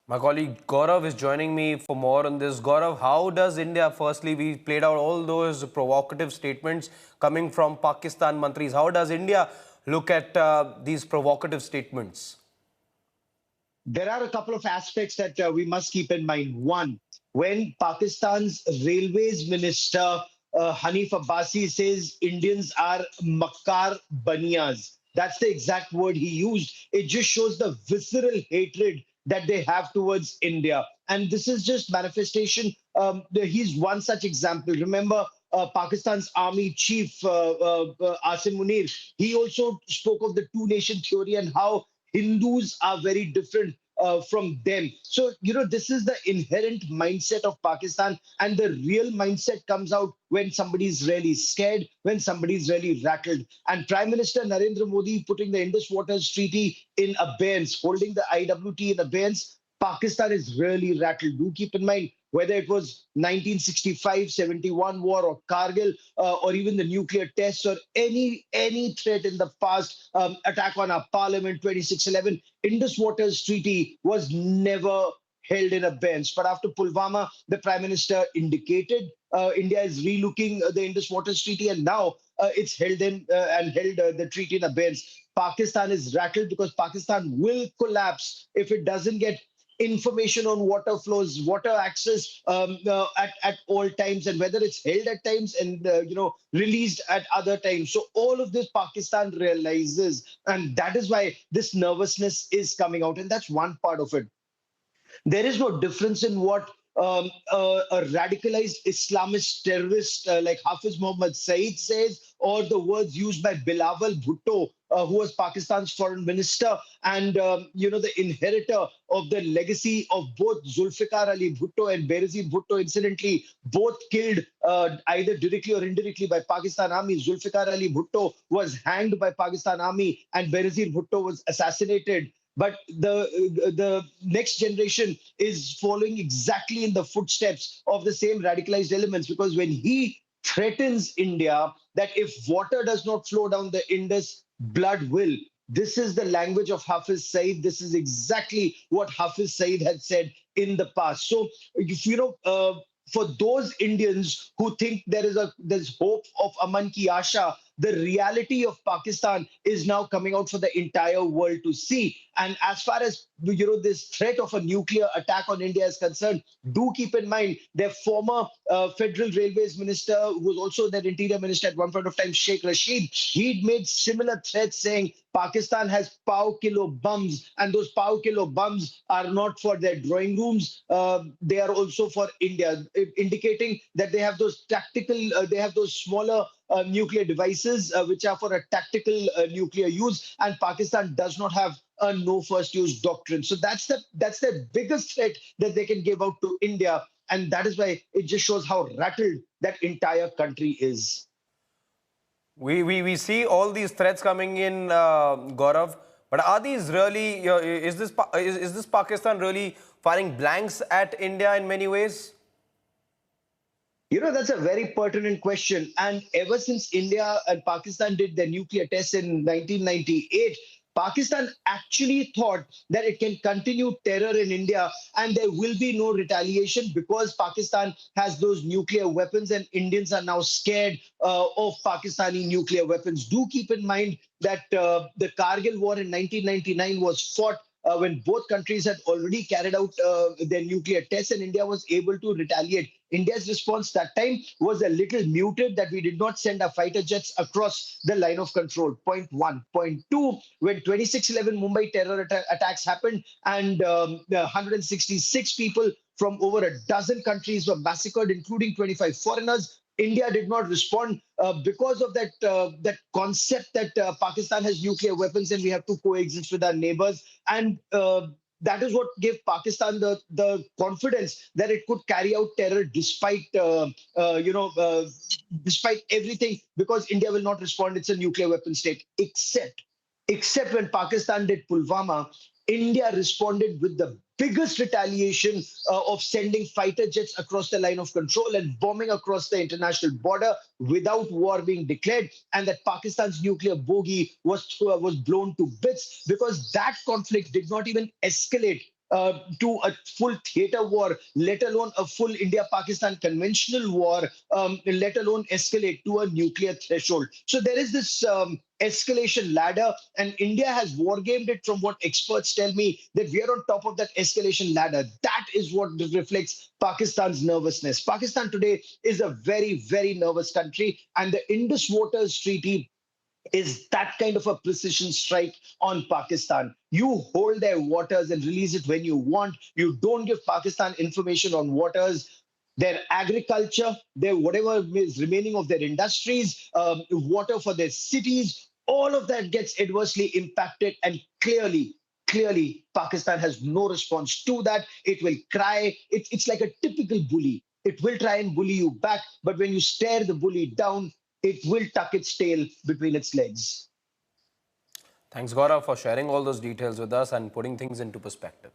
My colleague Gaurav is joining me for more on this. Gaurav, how does India, firstly, we played out all those provocative statements coming from Pakistan mantris. How does India look at these provocative statements? There are a couple of aspects that we must keep in mind. One, when Pakistan's railways minister Hanif Abbasi says Indians are makar baniyas, that's the exact word he used. It just shows the visceral hatred that they have towards India. And this is just manifestation. He's one such example. Remember, Pakistan's army chief, Asim Munir, he also spoke of the two nation theory and how Hindus are very different from them. So, this is the inherent mindset of Pakistan. And the real mindset comes out when somebody's really scared, when somebody's really rattled. And Prime Minister Narendra Modi putting the Indus Waters Treaty in abeyance, holding the IWT in abeyance, Pakistan is really rattled. Do keep in mind, whether it was 1965-71 war or Kargil or even the nuclear tests or any threat in the past, attack on our parliament, 2611, Indus Waters Treaty was never held in abeyance. But after Pulwama, the Prime Minister indicated India is relooking the Indus Waters Treaty, and now it's held in and held the treaty in abeyance. Pakistan is rattled because Pakistan will collapse if it doesn't get information on water flows, water access at all times, and whether it's held at times and released at other times. So all of this Pakistan realizes, and that is why this nervousness is coming out, and that's one part of it. There is no difference in what a radicalized Islamist terrorist like Hafiz Muhammad Saeed says, or the words used by Bilawal Bhutto, who was Pakistan's foreign minister and the inheritor of the legacy of both Zulfikar Ali Bhutto and Benazir Bhutto. Incidentally, both killed either directly or indirectly by Pakistan Army. Zulfikar Ali Bhutto was hanged by Pakistan Army, and Benazir Bhutto was assassinated. But the next generation is following exactly in the footsteps of the same radicalized elements, because when he threatens India that if water does not flow down the Indus, blood will. This is the language of Hafiz Saeed. This is exactly what Hafiz Saeed had said in the past. So, for those Indians who think there's hope of Aman ki Asha, the reality of Pakistan is now coming out for the entire world to see. And as far as this threat of a nuclear attack on India is concerned, do keep in mind their former Federal Railways Minister, who was also their Interior Minister at one point of time, Sheikh Rashid, he'd made similar threats saying Pakistan has pow kilo bombs, and those pow kilo bombs are not for their drawing rooms. They are also for India, indicating that they have those they have those smaller nuclear devices which are for a tactical nuclear use, and Pakistan does not have a no first use doctrine. So that's the biggest threat that they can give out to India, and that is why it just shows how rattled that entire country is. We see all these threats coming in, Gaurav. But are these really, is this Pakistan really firing blanks at India in many ways? That's a very pertinent question. And ever since India and Pakistan did their nuclear tests in 1998, Pakistan actually thought that it can continue terror in India and there will be no retaliation because Pakistan has those nuclear weapons, and Indians are now scared of Pakistani nuclear weapons. Do keep in mind that the Kargil war in 1999 was fought when both countries had already carried out their nuclear tests, and India was able to retaliate. India's response that time was a little muted, that we did not send our fighter jets across the line of control. Point one. Point two, when 2611 Mumbai terror attacks happened and 166 people from over a dozen countries were massacred, including 25 foreigners, India did not respond because of that concept that Pakistan has nuclear weapons and we have to coexist with our neighbors. And that is what gave Pakistan the confidence that it could carry out terror despite despite everything, because India will not respond. It's a nuclear weapon state, except when Pakistan did Pulwama, India responded with the biggest retaliation of sending fighter jets across the line of control and bombing across the international border without war being declared, and that Pakistan's nuclear bogey was blown to bits, because that conflict did not even escalate to a full theater war, let alone a full India-Pakistan conventional war, let alone escalate to a nuclear threshold. So there is this escalation ladder, and India has wargamed it from what experts tell me that we are on top of that escalation ladder. That is what reflects Pakistan's nervousness. Pakistan today is a very, very nervous country, and the Indus Waters Treaty is that kind of a precision strike on Pakistan. You hold their waters and release it when you want. You don't give Pakistan information on waters, their agriculture, their whatever is remaining of their industries, water for their cities. All of that gets adversely impacted, and clearly, Pakistan has no response to that. It will cry. It's like a typical bully. It will try and bully you back, but when you stare the bully down, it will tuck its tail between its legs. Thanks, Gaurav, for sharing all those details with us and putting things into perspective.